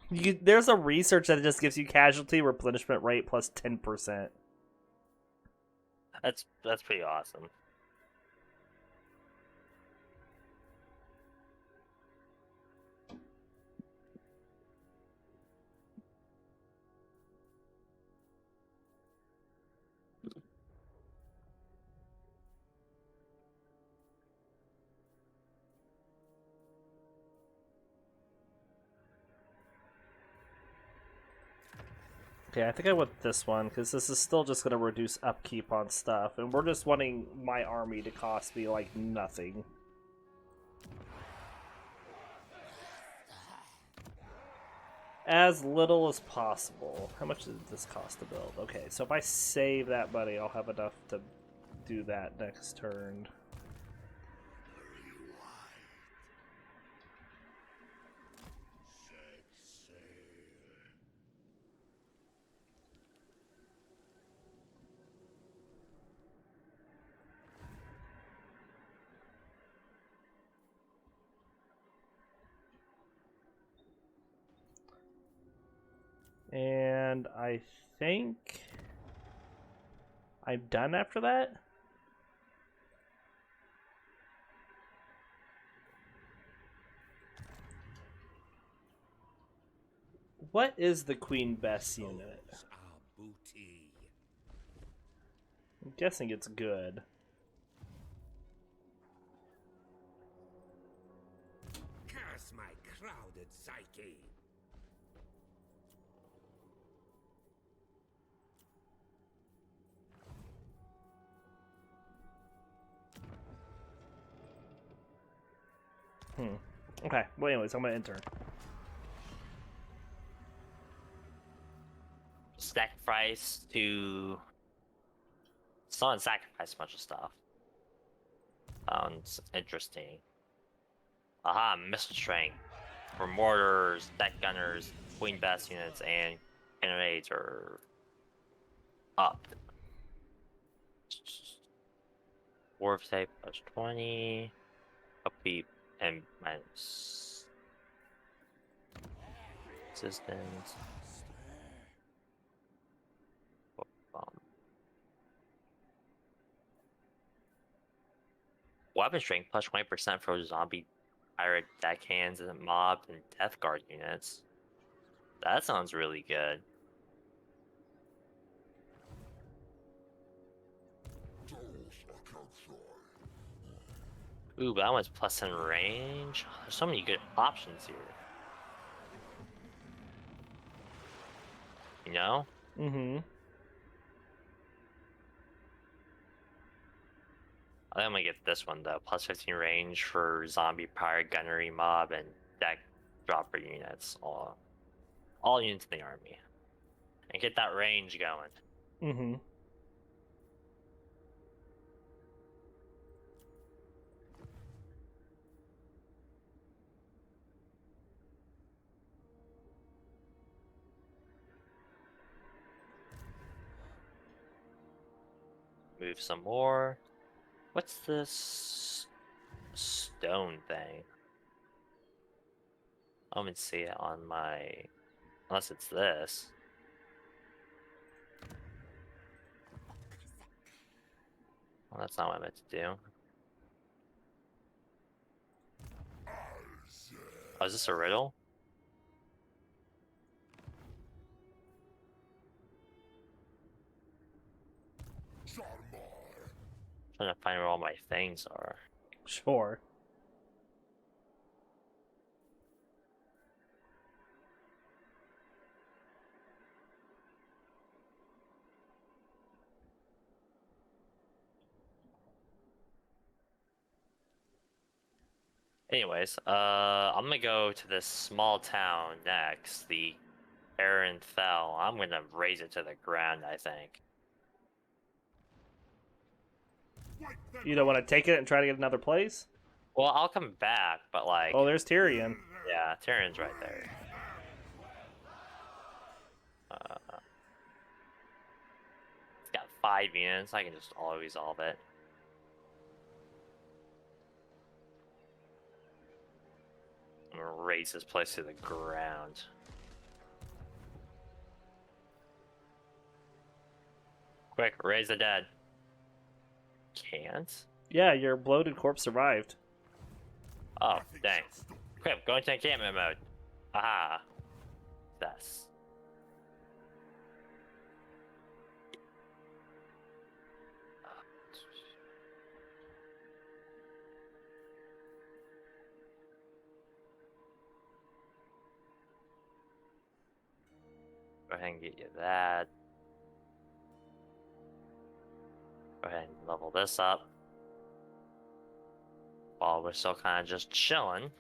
There's a research that just gives you casualty replenishment rate plus 10%.
That's pretty awesome.
Okay, I think I want this one, because this is still just going to reduce upkeep on stuff, and we're just wanting my army to cost me, like, nothing. As little as possible. How much did this cost to build? Okay, so if I save that money, I'll have enough to do that next turn. And I think I'm done after that. What is the Queen Bess unit?
Our booty.
I'm guessing it's good.
Curse my crowded psyche.
Okay, well anyways, I'm gonna enter.
Sacrifice to... Someone sacrifice a bunch of stuff. Sounds interesting. Aha, missile strength. For mortars, deck gunners, Queen Bess units, and grenades are up. Warp type plus 20. Upbeat and minus. Resistance. Weapon strength plus 20% for zombie pirate deckhands and mob and death guard units. That sounds really good. Ooh, but that one's plus 10 range. There's so many good options here. You know?
Mm-hmm.
I think I'm gonna get this one though. Plus 15 range for zombie pirate gunnery mob and deck dropper units. All units in the army. And get that range going.
Mm-hmm.
Move some more. What's this stone thing? I don't even see it on my... Unless it's this. Well, that's not what I meant to do. Oh, is this a riddle? Trying to find where all my things are.
Sure.
Anyways, I'm gonna go to this small town next, the Aaron Fell. I'm gonna raise it to the ground, I think.
You don't want to take it and try to get another place?
Well, I'll come back, but like...
Oh, there's Tyrion.
Yeah, Tyrion's right there. It's got 5 units, I can just auto-resolve it. I'm gonna raise this place to the ground. Quick, raise the dead. Can't?
Yeah, your bloated corpse survived.
Oh, dang. Quick, go into encampment mode. Aha. That's... Go ahead and get you that. Go ahead and level this up. While we're still kind of just chilling.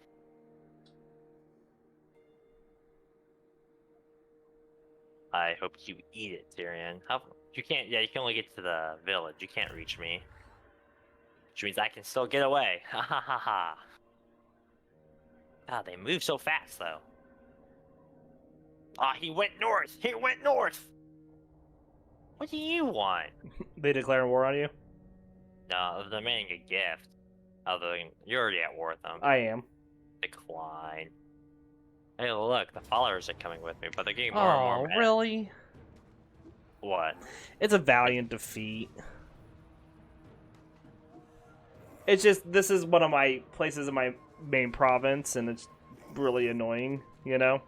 I hope you eat it, Tyrion. How... You can't... Yeah, you can only get to the village. You can't reach me. Which means I can still get away. Ha ha ha ha. God, they move so fast, though. Ah, he went north! He went north! What do you want?
They declaring war on you?
No, they're demanding a gift. Other than you're already at war with them.
I am.
Decline. Hey, look, the followers are coming with me, but they're getting more and more mad.
Really?
What?
It's a valiant defeat. It's just, this is one of my places in my main province, and it's really annoying, you know?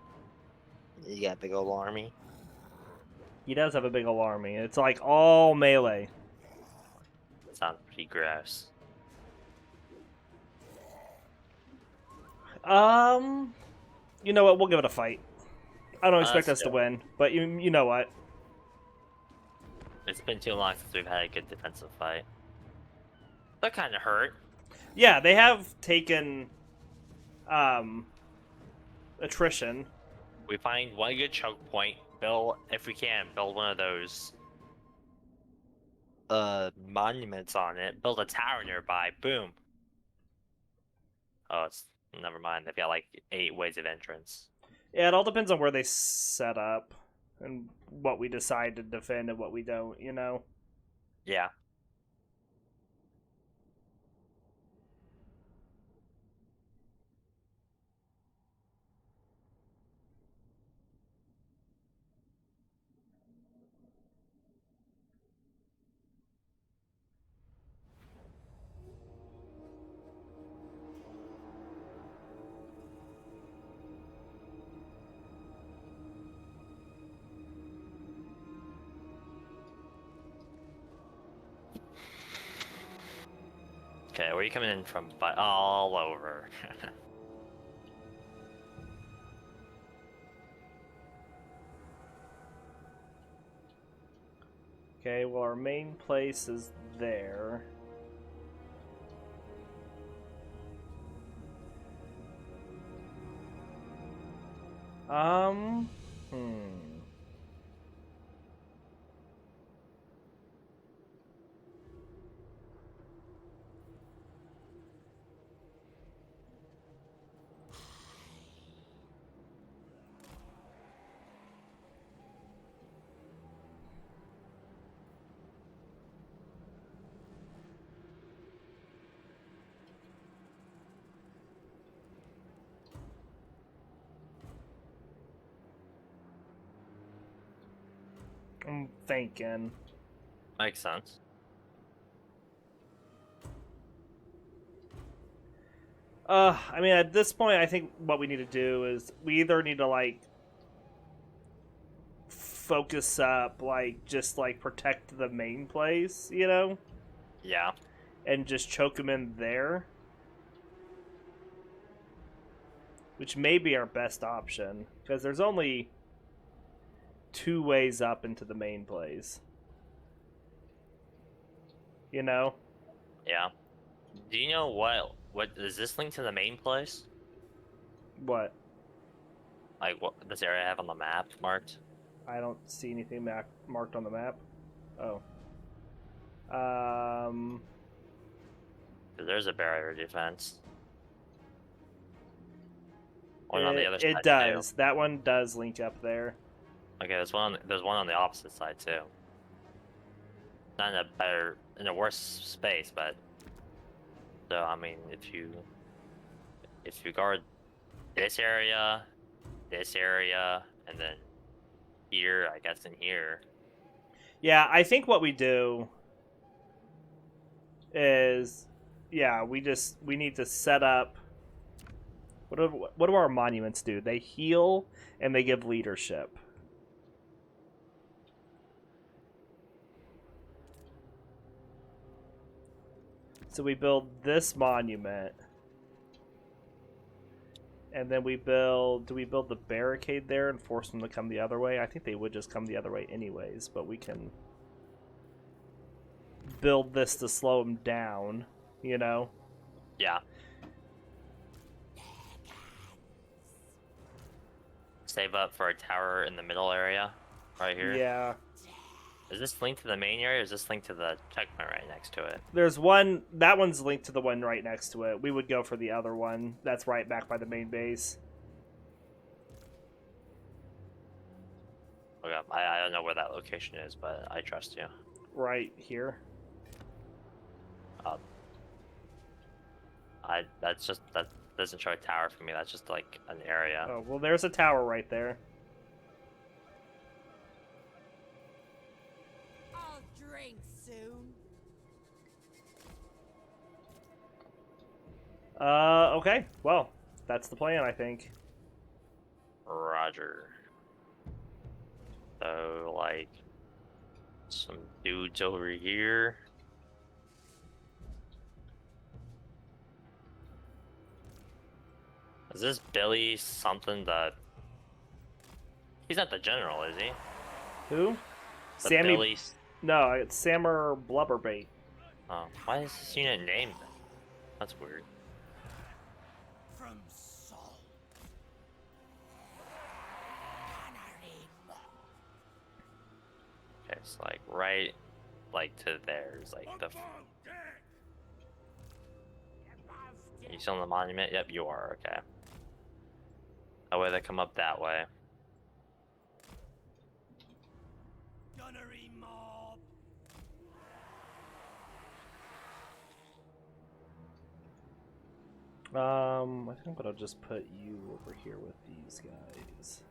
You got a big old army?
He does have a big old army. It's like all melee.
That sounds pretty gross.
You know what? We'll give it a fight. I don't expect
Let's
us to
do
win, but you know what?
It's been too long since we've had a good defensive fight. That kind of hurt.
Yeah, they have taken attrition.
We find one good choke point. Build, if we can, build one of those monuments on it. Build a tower nearby. Boom. Oh, it's never mind. They've got like 8 ways of entrance.
Yeah, it all depends on where they set up and what we decide to defend and what we don't, you know?
Yeah. Okay, where are you coming in from? But all over.
Okay, well, our main place is there. Hmm. I'm thinking.
Makes sense.
I mean, at this point, I think what we need to do is we either need to, like, focus up, like, just, like, protect the main place, you know?
Yeah.
And just choke them in there. Which may be our best option. Because there's only 2 ways up into the main place. You know?
Yeah. Do you know what is this linked to the main place?
What?
Like what this area I have on the map marked?
I don't see anything marked on the map. Oh.
'Cause there's a barrier defense. One on the other side.
It does. That one does link up there.
Okay, there's one on the opposite side too. Not in a worse space, but so I mean if you guard this area, and then here, I guess in here.
Yeah, I think what we do is, yeah, we need to set up. What do our monuments do? They heal and they give leadership. So we build this monument. And then do we build the barricade there and force them to come the other way? I think they would just come the other way anyways, but we can build this to slow them down, you know?
Yeah. Save up for a tower in the middle area, right here.
Yeah.
Is this linked to the main area, or is this linked to the checkpoint right next to it?
There's one, that one's linked to the one right next to it. We would go for the other one. That's right back by the main base.
Okay, I don't know where that location is, but I trust you.
Right here.
That doesn't show a tower for me. That's just like an area.
Oh, well, there's a tower right there.
I'll drink soon.
Okay. Well, that's the plan, I think.
Roger. So, like, some dudes over here. Is this Billy something that... He's not the general, is he?
Who?
The
Sammy.
Billy...
No, it's Sammer Blubberbait.
Oh, why is this unit named then? That's weird.
From Sol.
Okay, it's like right, like to there is like the... You still on the monument? Yep, you are, okay. That way they come up that way.
Gunnery mob.
I think I'll just put you over here with these guys.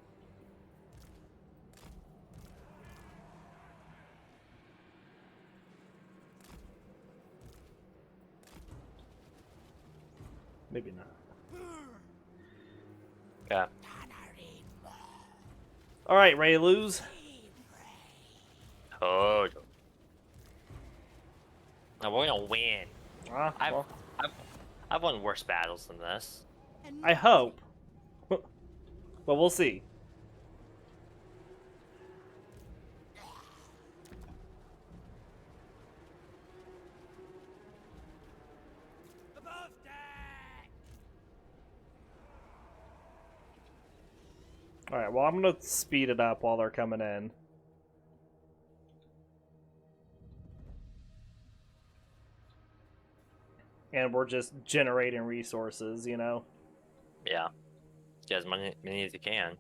Maybe not.
Yeah.
All right, ready to lose?
Oh. Now we're gonna win.
Well,
I've won worse battles than this.
I hope. But we'll see.
Above deck.
All right. Well, I'm gonna speed it up while they're coming in. And we're just generating resources, you know?
Yeah. Get as many as you can.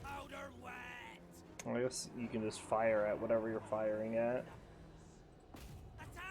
Powder wet.
I guess you can just fire at whatever you're firing at.
Attack.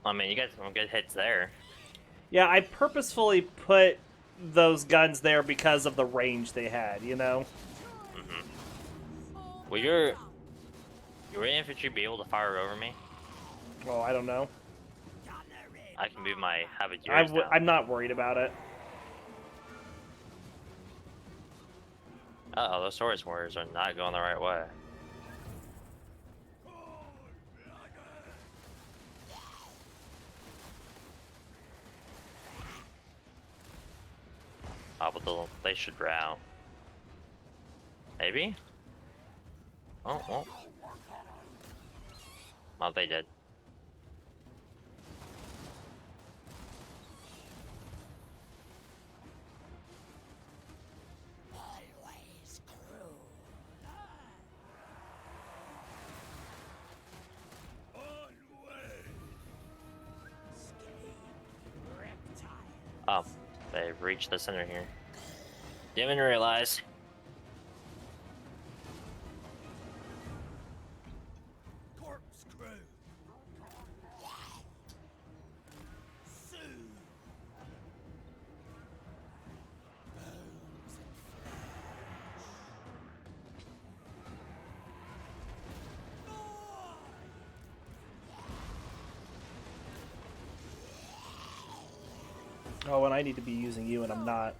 I mean, you got some good hits there.
Yeah, I purposefully put those guns there because of the range they had, you know?
Will your infantry be able to fire over me?
Well, I don't know.
I can move my Habineers down.
I'm not worried about it.
Uh-oh, those Taurus warriors are not going the right way. Oh, but they should rout. Maybe? Oh, well. Oh, they did.
Always cruel.
Oh, they've reached the center here. Didn't realize.
Corkscrew. Sue.
Oh, and I need to be using you, and I'm not.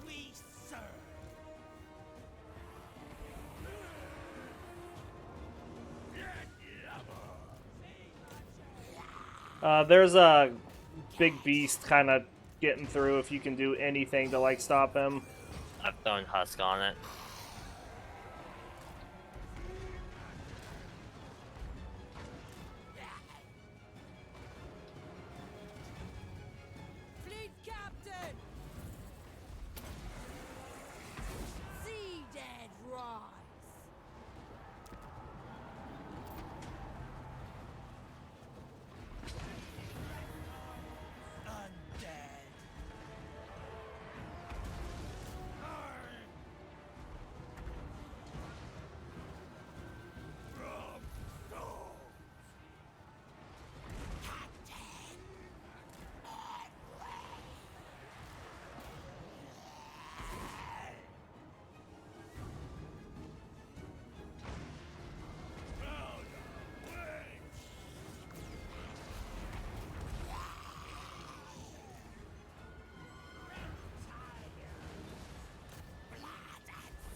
We serve.
There's a big beast kind of getting through. If you can do anything to like stop him.
I've thrown husk on it.
Fleet captain! Sea dead rise!
Undead.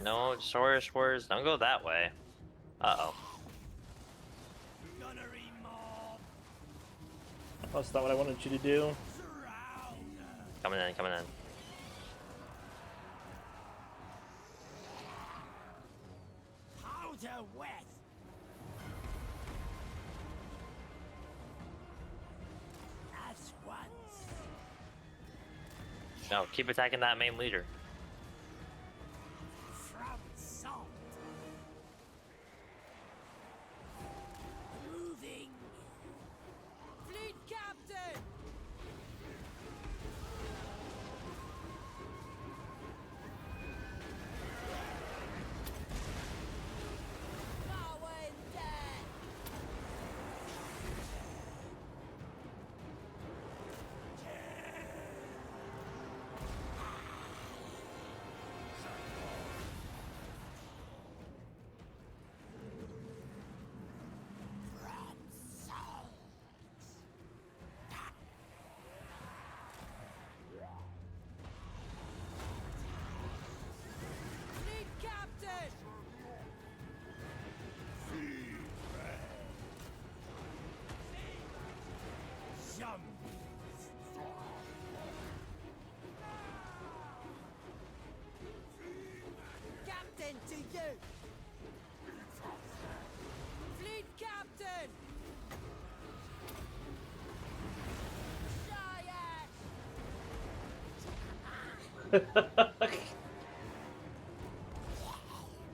No, Swords, don't go that way. Uh-oh.
Gunnery mob.
That's not what I wanted you to do.
Surround.
Coming in, coming in.
Powder wet. At once.
No, keep attacking that main leader.
From salt. Moving.
Fleet captain! Power and death! Fleet captain!
Zombies.
Captain to you! Fleet captain! Giant!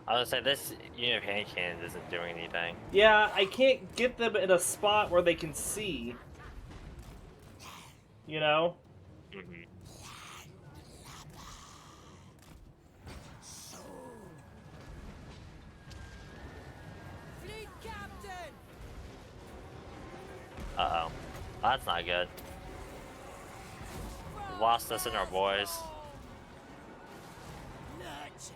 I was gonna say, this unit of hand cannons isn't doing anything.
Yeah, I can't get them in a spot where they can see. You know?
Mm-hmm.
Fleet captain!
Uh-oh. That's not good. Lost us and our boys.
Nurture.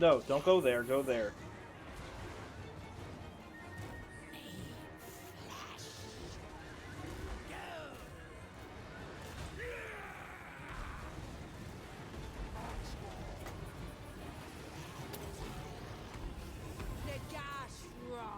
No, don't go there. Go there.
Negashra!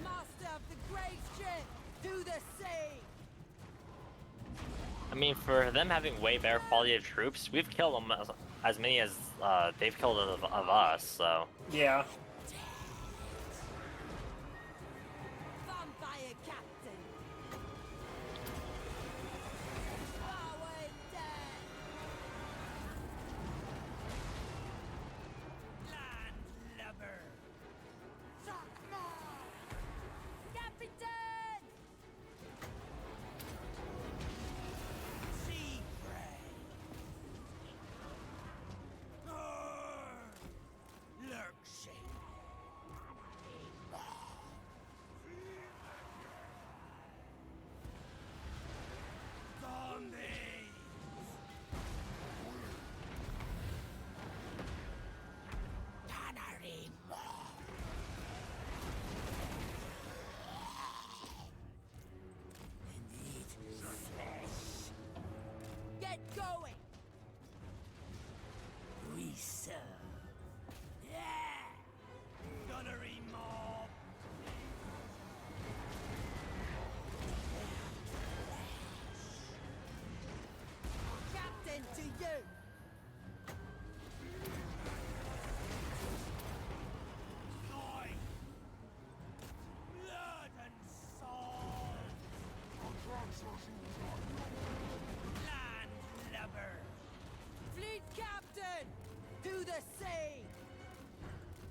Master of the great ship, do the same!
I mean, for them having way better quality of troops, we've killed them as many as they've killed of us, so...
Yeah.
Vampire captain! Power and death!
Landlubber.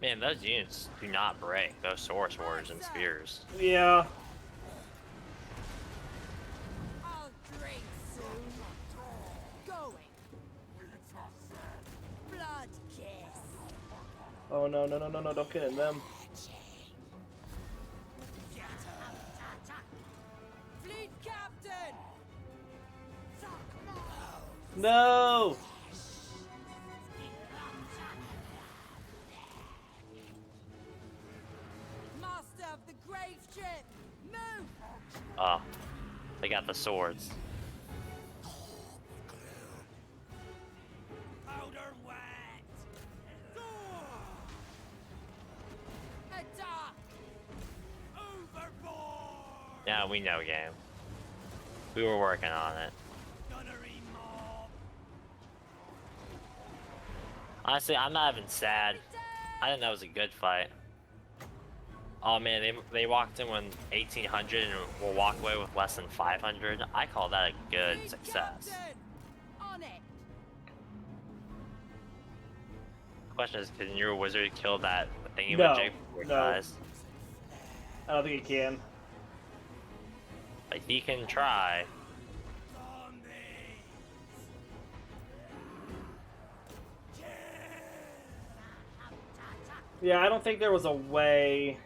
Man, those units do not break. Those sword swords and spears.
Yeah.
I'll drink soon. Going. Blood kiss.
Oh no, no, no, no, no, don't get in them.
Fleet captain.
No!
Master of the grave ship. Move.
Oh, they got the swords.
Powder wet!
Attack.
Overboard!
Yeah, we know, game. We were working on it.
Gunnery mob!
Honestly, I'm not even sad. I think that was a good fight. Oh man, they walked in with 1,800 and will walk away with less than 500. I call that a good
Fleet
success.
captain. On it.
Question is, can your wizard kill that thingy
No,
with Jake before it
no.
dies?
I don't think it can.
But he can try.
Zombies!
Yeah, I don't think there was a way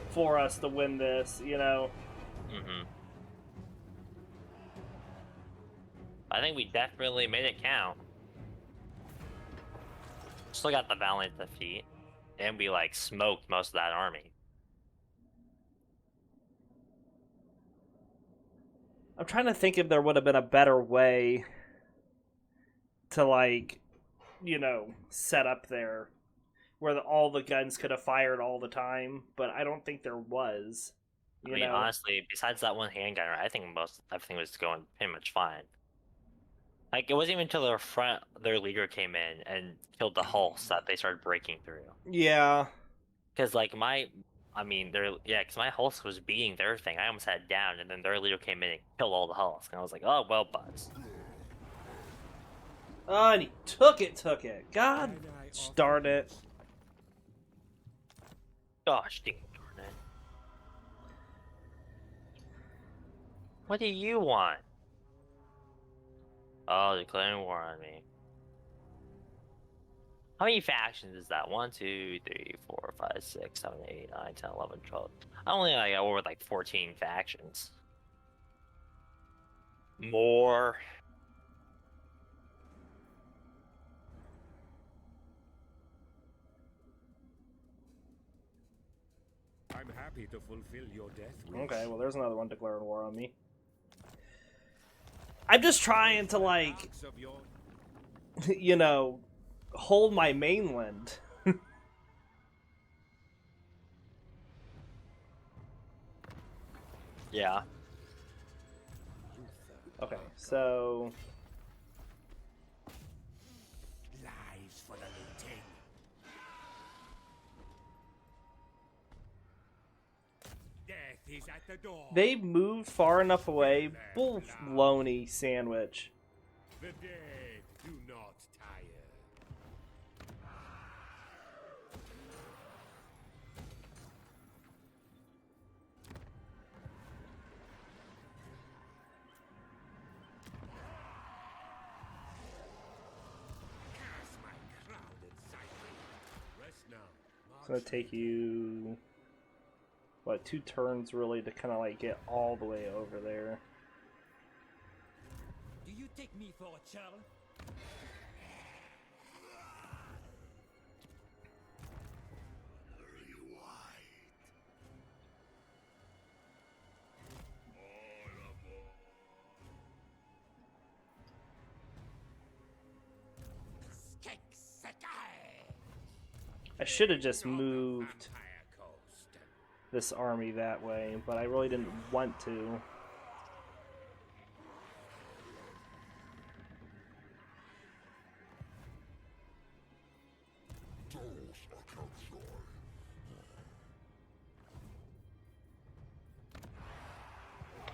for us to win this, you know.
I think we definitely made it count. Still got the valiant defeat, and we like smoked most of that army.
I'm trying to think if there would have been a better way to, like, you know, set up there where all the guns could have fired all the time, but I don't think there was.
I mean, honestly, besides that one handgun, I think everything was going pretty much fine. Like, it wasn't even until their leader came in and killed the hulks that they started breaking through.
Yeah.
Because, like, because my hulks was beating their thing. I almost had it down, and then their leader came in and killed all the hulks. And I was like, oh, well, buds.
Oh, and he took it. God darn it.
Gosh, dang darn it. What do you want? Oh, declaring war on me. How many factions is that? 1, 2, 3, 4, 5, 6, 7, 8, 9, 10, 11, 12. I only got over like 14 factions. More.
I'm happy to fulfill your death wish.
Okay, well, there's another one declaring war on me. I'm just trying to, like,
Marks of your
you know, hold my mainland.
Yeah.
Okay, so...
lives for the looting. Death is at the door.
They moved far enough away. Baloney sandwich.
The dead do not tire. Cast my crowded cycle. Rest now.
It's gonna take you... what, 2 turns really to kind of like get all the way over there.
Do you take me for a child?
I should have just moved this army that way, but I really didn't want to.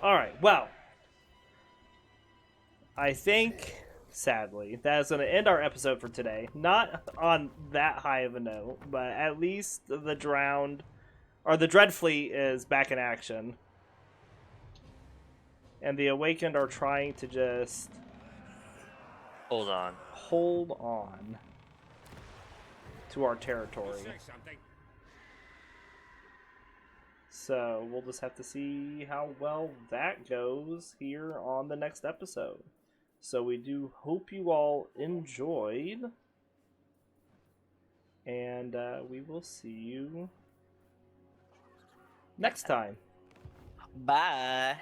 Alright, well. I think sadly. That is going to end our episode for today. Not on that high of a note, but at least the Dreadfleet is back in action. And the Awakened are trying to just
Hold on.
hold on to our territory.
Say something.
So we'll just have to see how well that goes here on the next episode. So we do hope you all enjoyed. And we will see you next time.
Bye.